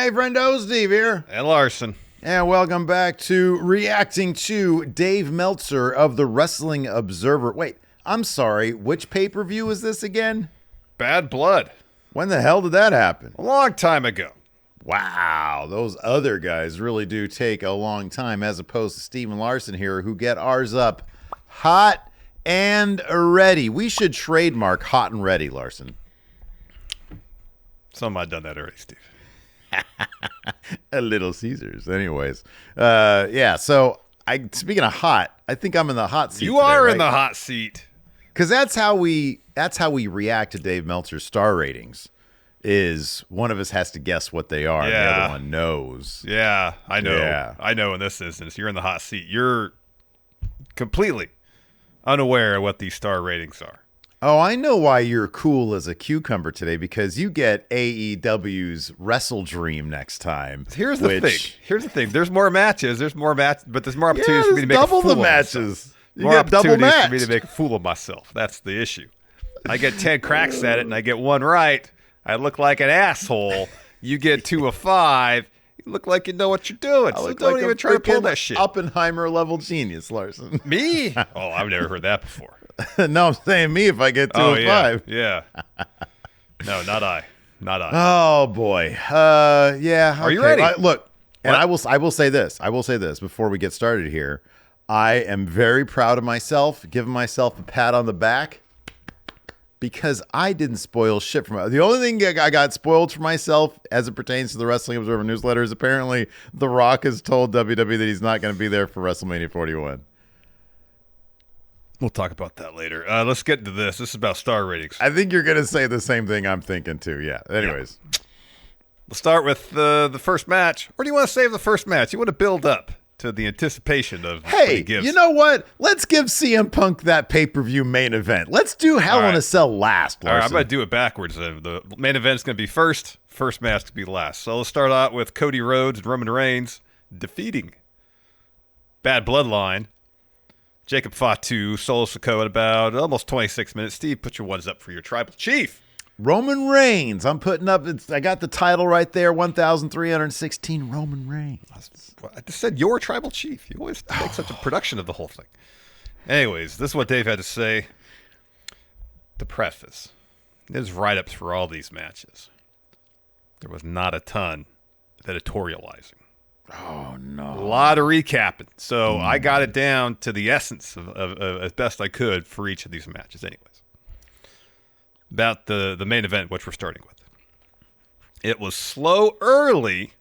Hey, friendo, Steve here. And Larson. And welcome back to reacting to Dave Meltzer of the Wrestling Observer. Wait, I'm sorry. Which pay-per-view is this again? Bad Blood. When the hell did that happen? A long time ago. Wow, those other guys really do take a long time, as opposed to Steve and Larson here, who get ours up hot and ready. We should trademark hot and ready, Larson. Some might have done that already, Steve. A Little Caesars. Anyways. Yeah, so speaking of hot, I think I'm in the hot seat. You are in the hot seat. Because that's how we react to Dave Meltzer's star ratings. Is one of us has to guess what they are, and the other one knows. Yeah, I know. Yeah. I know in this instance, you're in the hot seat. You're completely unaware of what these star ratings are. Oh, I know why you're cool as a cucumber today, because you get AEW's Wrestle Dream next time. Here's the thing. There's more matches. But there's more opportunities for me to make double a fool the of matches. myself. More opportunities for me to make a fool of myself. That's the issue. I get 10 cracks at it, and I get one right. I look like an asshole. You get 2 of 5. You look like you know what you're doing. So don't even try to pull that shit. Oppenheimer level genius, Larson. Me? Oh, I've never heard that before. No, I'm saying me if I get 2 of 5. Yeah. No, not I. Not I. Oh boy. Yeah. Are you ready? Look, and I will say this. I will say this before we get started here. I am very proud of myself, giving myself a pat on the back, because I didn't spoil shit from it. The only thing I got spoiled for myself as it pertains to the Wrestling Observer newsletter is apparently The Rock has told WWE that he's not going to be there for WrestleMania 41. We'll talk about that later. Let's get into this. This is about star ratings. I think you're going to say the same thing I'm thinking too. Yeah. Anyways. Yeah. We'll start with the first match. Or do you want to save the first match? You want to build up to the anticipation of what he gives. You know what? Let's give CM Punk that pay-per-view main event. Let's do Hell in a Cell last, Larson. All right, I'm going to do it backwards. The main event is going to be first. First match is going to be last. So let's start out with Cody Rhodes and Roman Reigns defeating Bad Bloodline, Jacob Fatu, Solo Sikoa at about almost 26 minutes. Steve, put your ones up for your tribal chief. Roman Reigns. I'm putting up, I got the title right there, 1,316 Roman Reigns. I just said your tribal chief. You always make such a production of the whole thing. Anyways, this is what Dave had to say. The preface. There's write-ups for all these matches. There was not a ton of editorializing. Oh, no. A lot of recapping. So I got it down to the essence of as best I could for each of these matches. Anyways. About the main event, which we're starting with. It was slow early,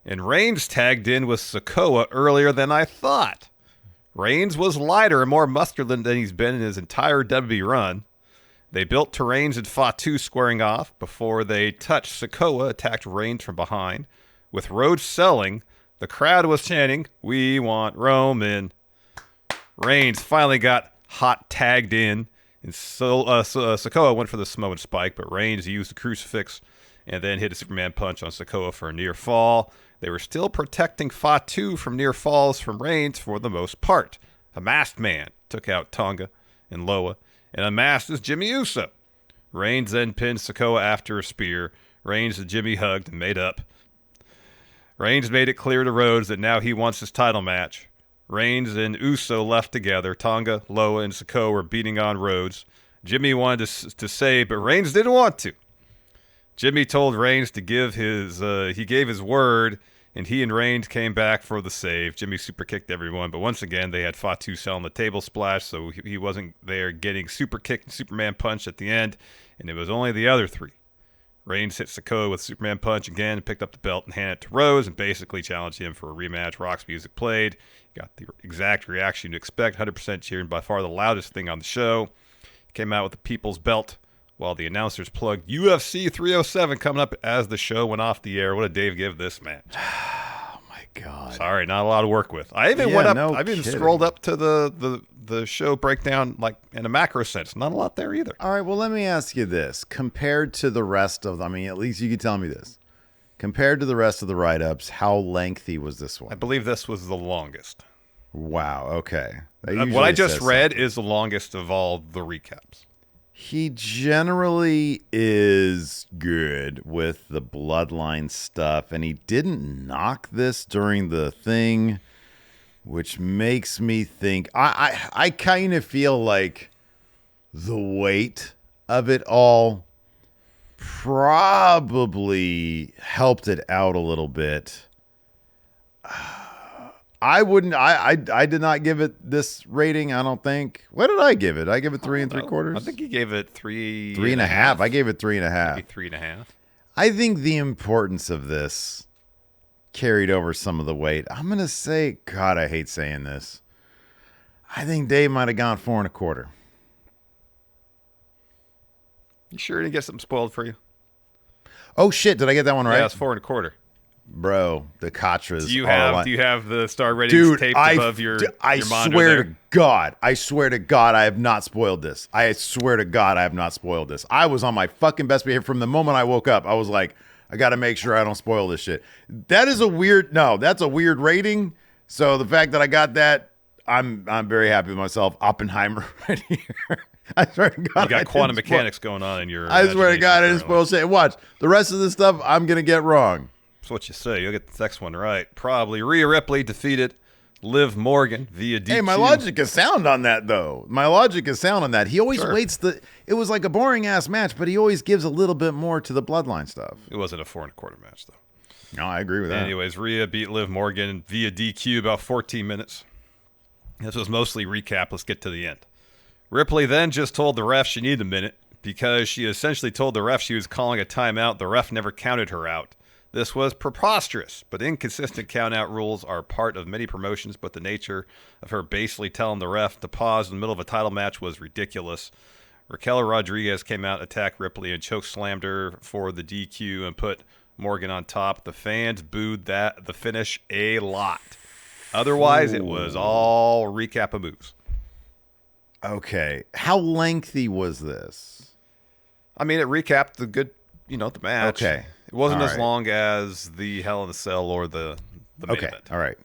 and Reigns tagged in with Sikoa earlier than I thought. Reigns was lighter and more muscular than he's been in his entire WWE run. They built to Reigns and Fatu squaring off before they touched. Sikoa attacked Reigns from behind. With Rhodes selling, the crowd was chanting, "We want Roman." Reigns finally got hot tagged in. And Sikoa went for the Samoan spike, but Reigns used the crucifix and then hit a Superman punch on Sikoa for a near fall. They were still protecting Fatu from near falls from Reigns for the most part. A masked man took out Tonga and Loa, and unmasked is Jimmy Uso. Reigns then pinned Sikoa after a spear. Reigns and Jimmy hugged and made up. Reigns made it clear to Rhodes that now he wants his title match. Reigns and Uso left together. Tonga, Loa, and Sikoa were beating on Rhodes. Jimmy wanted to save, but Reigns didn't want to. Jimmy told Reigns to give he gave his word, and he and Reigns came back for the save. Jimmy super kicked everyone, but once again, they had Fatu selling the table splash, so he wasn't there getting super kicked and Superman punch at the end, and it was only the other three. Reigns hit Sikoa with Superman punch again and picked up the belt and handed it to Rhodes and basically challenged him for a rematch. Rock's music played. Got the exact reaction you'd expect. 100% cheering, by far the loudest thing on the show. Came out with the People's Belt while the announcers plugged UFC 307 coming up as the show went off the air. What did Dave give this match? Oh, my God. Sorry, not a lot of work with. I even went up. I even scrolled up to the show breakdown, like in a macro sense. Not a lot there either. All right, well, let me ask you this. Compared to the rest of, at least you can tell me this. Compared to the rest of the write-ups, how lengthy was this one? I believe this was the longest. Wow, okay. What I just read is the longest of all the recaps. He generally is good with the bloodline stuff, and he didn't knock this during the thing, which makes me think I kind of feel like the weight of it all probably helped it out a little bit. I wouldn't. I did not give it this rating. I don't think. What did I give it? I give it 3 3/4. I think you gave it 3.5. I gave it 3.5. Maybe 3.5. I think the importance of this carried over some of the weight. I'm gonna say, God, I hate saying this. I think Dave might have gone 4.25. You sure didn't get something spoiled for you? Oh shit! Did I get that one right? Yeah, it's 4.25. Bro, the Katras. Do you have the star ratings Dude, taped above your I monitor swear there? to God, I have not spoiled this. I swear to God, I have not spoiled this. I was on my fucking best behavior from the moment I woke up. I was like, I got to make sure I don't spoil this shit. That's a weird rating. So the fact that I got that, I'm very happy with myself. Oppenheimer right here. I swear to God, you got quantum mechanics going on in your. I swear to God, I didn't spoil shit. Watch the rest of this stuff. I'm gonna get wrong. That's what you say. You'll get the next one right. Probably. Rhea Ripley defeated Liv Morgan via DQ. Hey, my logic is sound on that, though. My logic is sound on that. He always waits it was like a boring-ass match, but he always gives a little bit more to the bloodline stuff. It wasn't a 4.25 match, though. No, I agree with that. Anyways, Rhea beat Liv Morgan via DQ about 14 minutes. This was mostly recap. Let's get to the end. Ripley then just told the ref she needed a minute because she essentially told the ref she was calling a timeout. The ref never counted her out. This was preposterous, but inconsistent count-out rules are part of many promotions, but the nature of her basically telling the ref to pause in the middle of a title match was ridiculous. Raquel Rodriguez came out, attacked Ripley, and choke-slammed her for the DQ and put Morgan on top. The fans booed the finish a lot. Otherwise, It was all recap of moves. Okay. How lengthy was this? I mean, it recapped the match. Okay. It wasn't as long as the Hell in a Cell or the main event. All right.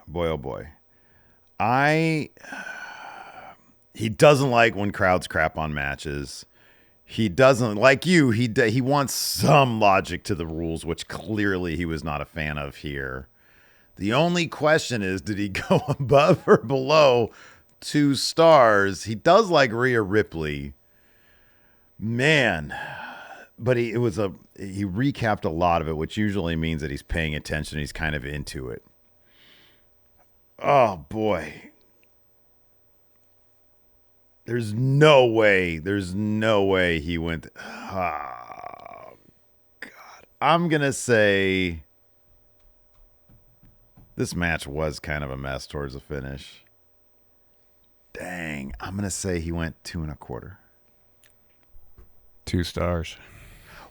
Boy, oh boy. He doesn't like when crowds crap on matches. He doesn't, like you, he wants some logic to the rules, which clearly he was not a fan of here. The only question is, did he go above or below 2 stars? He does like Rhea Ripley. Man. But he recapped a lot of it, which usually means that he's paying attention. He's kind of into it. Oh, boy. There's no way he went. Oh, God. I'm going to say this match was kind of a mess towards the finish. Dang. I'm going to say he went 2.25. 2 stars.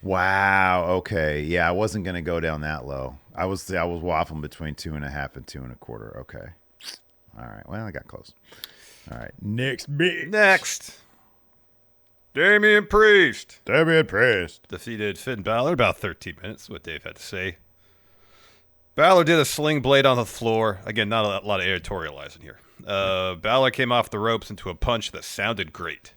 Wow. Okay. Yeah, I wasn't gonna go down that low. I was waffling between 2.5 and 2.25. Okay. All right. Well, I got close. All right. Next. Damien Priest defeated Finn Balor about 13 minutes. What Dave had to say. Balor did a sling blade on the floor. Again, not a lot of editorializing here. Balor came off the ropes into a punch that sounded great.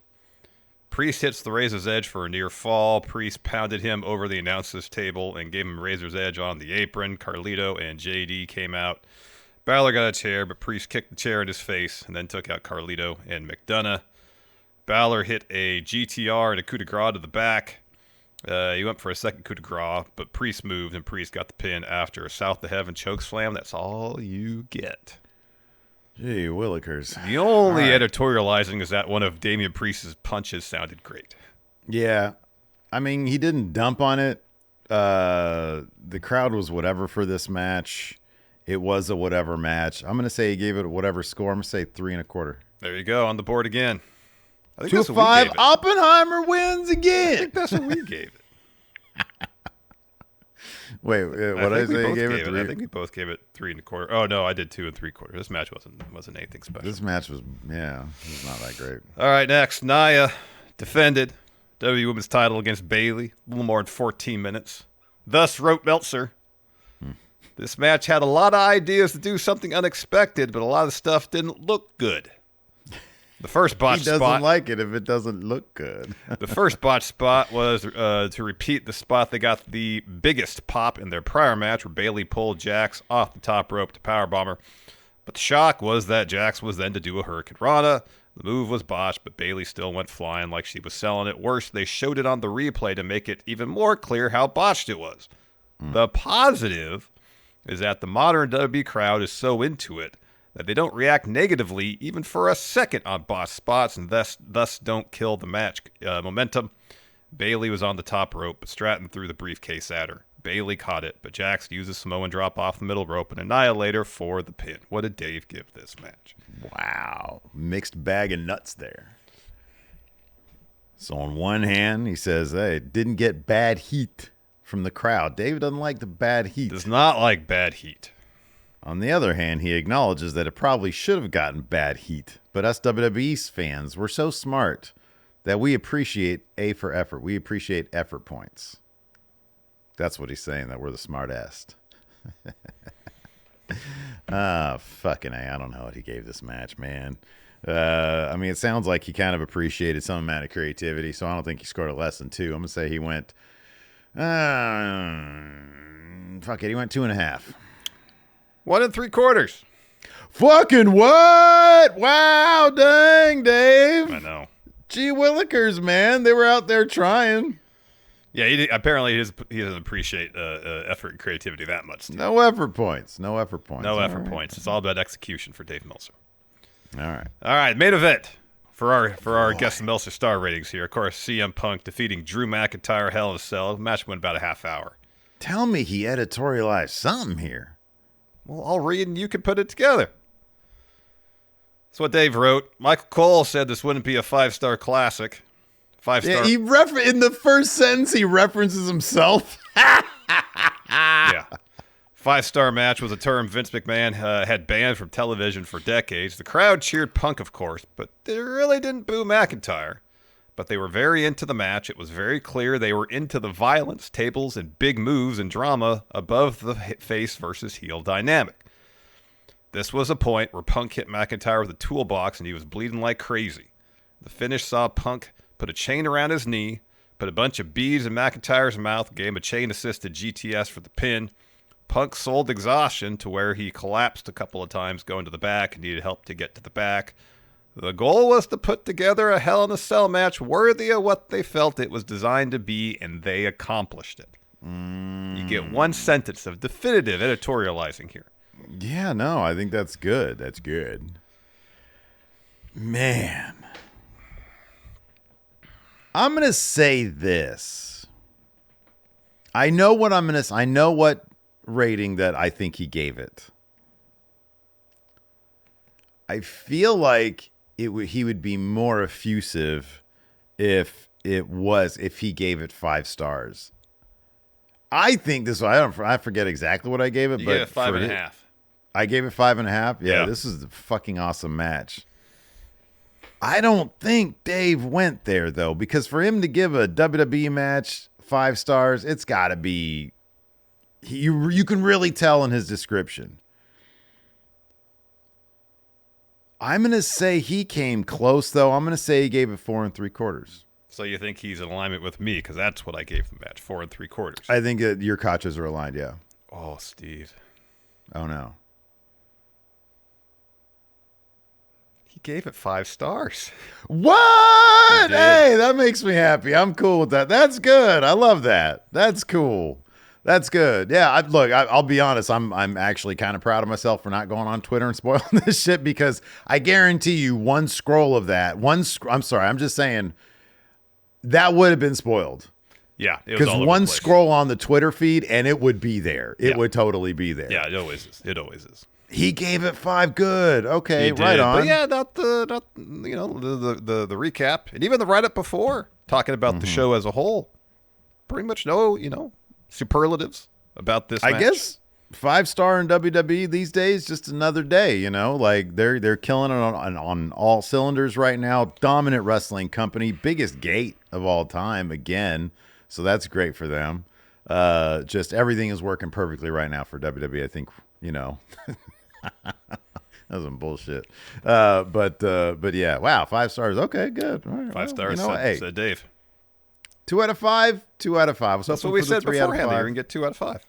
Priest hits the Razor's Edge for a near fall. Priest pounded him over the announcer's table and gave him Razor's Edge on the apron. Carlito and JD came out. Balor got a chair, but Priest kicked the chair in his face and then took out Carlito and McDonough. Balor hit a GTR and a coup de grace to the back. He went for a second coup de grace, but Priest moved and Priest got the pin after a South to Heaven choke slam. That's all you get. Gee willikers. The only editorializing is that one of Damian Priest's punches sounded great. Yeah. I mean, he didn't dump on it. The crowd was whatever for this match. It was a whatever match. I'm going to say he gave it a whatever score. I'm going to say 3.25. There you go, on the board again. I think 2-5. Oppenheimer wins again. I think that's what we gave it. Wait, what did I say? Gave it 3? I think we both gave it 3.25. Oh no, I did 2 3/4. This match wasn't anything special. This match was it was not that great. All right, next, Nia defended WWE Women's title against Bayley, a little more than 14 minutes. Thus wrote Meltzer. This match had a lot of ideas to do something unexpected, but a lot of stuff didn't look good. The first botch He doesn't spot. like it if it doesn't look good. The first botch spot was to repeat the spot they got the biggest pop in their prior match, where Bayley pulled Jax off the top rope to powerbomb her. But the shock was that Jax was then to do a Hurricane Rana. The move was botched, but Bayley still went flying like she was selling it. Worse, they showed it on the replay to make it even more clear how botched it was. The positive is that the modern WWE crowd is so into it that they don't react negatively even for a second on botched spots, and thus don't kill the match momentum. Bayley was on the top rope, but Stratton threw the briefcase at her. Bayley caught it, but Jax used a Samoan drop off the middle rope and Annihilator for the pin. What did Dave give this match? Wow. Mixed bag of nuts there. So on one hand, he says, hey, didn't get bad heat from the crowd. Dave doesn't like the bad heat. Does not like bad heat. On the other hand, he acknowledges that it probably should have gotten bad heat. But us WWE fans, we're so smart that we appreciate A for effort. We appreciate effort points. That's what he's saying, that we're the smart-ass. Fucking A. I don't know what he gave this match, man. I mean, it sounds like he kind of appreciated some amount of creativity, so I don't think he scored a less than 2. I'm going to say he went, fuck it, he went 2.5. 1 3/4. Fucking what? Wow, dang, Dave. I know. Gee willikers, man. They were out there trying. Yeah, apparently he doesn't appreciate effort and creativity that much. Steve. No effort points. No effort points. No effort points. It's all about execution for Dave Meltzer. All right. All right, main event for our guest Meltzer star ratings here. Of course, CM Punk defeating Drew McIntyre, Hell in a Cell. The match went about a half hour. Tell me he editorialized something here. Well, I'll read and you can put it together. That's what Dave wrote. Michael Cole said this wouldn't be a 5-star classic. 5-star. Yeah, in the first sentence, he references himself. Yeah. 5-star match was a term Vince McMahon had banned from television for decades. The crowd cheered Punk, of course, but they really didn't boo McIntyre. But they were very into the match. It was very clear they were into the violence, tables, and big moves and drama above the face versus heel dynamic. This was a point where Punk hit McIntyre with a toolbox and he was bleeding like crazy. The finish saw Punk put a chain around his knee, put a bunch of beads in McIntyre's mouth, gave him a chain-assisted GTS for the pin. Punk sold exhaustion to where he collapsed a couple of times going to the back and needed help to get to the back. The goal was to put together a Hell in a Cell match worthy of what they felt it was designed to be, and they accomplished it. You get one sentence of definitive editorializing here. Yeah, no, I think that's good. That's good. Man. I'm going to say this. I know what rating that I think he gave it. I feel like he would be more effusive if he gave it 5 stars. I think this. I forget exactly what I gave it, You but gave it 5.5. I gave it 5.5. Yeah, this is a fucking awesome match. I don't think Dave went there though, because for him to give a WWE match 5 stars, it's got to be. You can really tell in his description. I'm going to say he came close, though. I'm going to say he gave it 4 3/4. So you think he's in alignment with me, because that's what I gave the match, 4 3/4. I think your kachas are aligned, yeah. Oh, Steve. Oh, no. He gave it 5 stars. What? Hey, that makes me happy. I'm cool with that. That's good. I love that. That's cool. That's good. Yeah, I'll be honest. I'm actually kind of proud of myself for not going on Twitter and spoiling this shit, because I guarantee you one scroll of that, I'm sorry, I'm just saying that would have been spoiled. Yeah, it was all because over one the place. scroll on the Twitter feed and it would be there. It would totally be there. Yeah, it always is. It always is. He gave it 5. Good. Okay, He did, right on. But yeah, not the recap, and even the write up before talking about the show as a whole. Pretty much no, superlatives about this match. I guess 5-star in WWE these days, just another day, like they're killing it on all cylinders right now. Dominant wrestling company, biggest gate of all time again. So that's great for them. Just everything is working perfectly right now for WWE. I think, That's some bullshit. But yeah, wow, 5 stars. Okay, good. All right, 5 stars, hey, said Dave. 2 out of 5. 2 out of 5. That's what we said beforehand. You're gonna get 2 out of 5.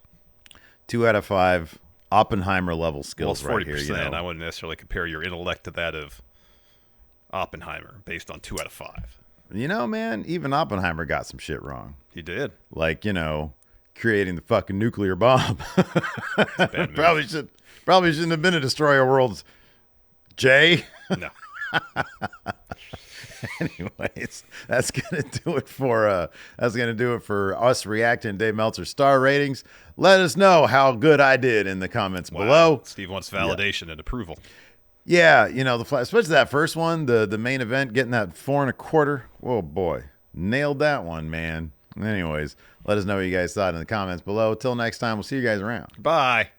2 out of 5. Oppenheimer level skills Well, it's 40%. right here. You know? I wouldn't necessarily compare your intellect to that of Oppenheimer based on 2 out of 5. You know, man, even Oppenheimer got some shit wrong. He did. Like, you know, creating the fucking nuclear bomb. Probably shouldn't have been a destroyer worlds. Jay. No. Anyways, that's gonna do it for us reacting to Dave Meltzer star ratings. Let us know how good I did in the comments below. Steve wants validation and approval. Yeah, you know, especially that first one, the main event, getting that 4 1/4. Whoa, boy, nailed that one, man. Anyways, let us know what you guys thought in the comments below. Till next time, we'll see you guys around. Bye.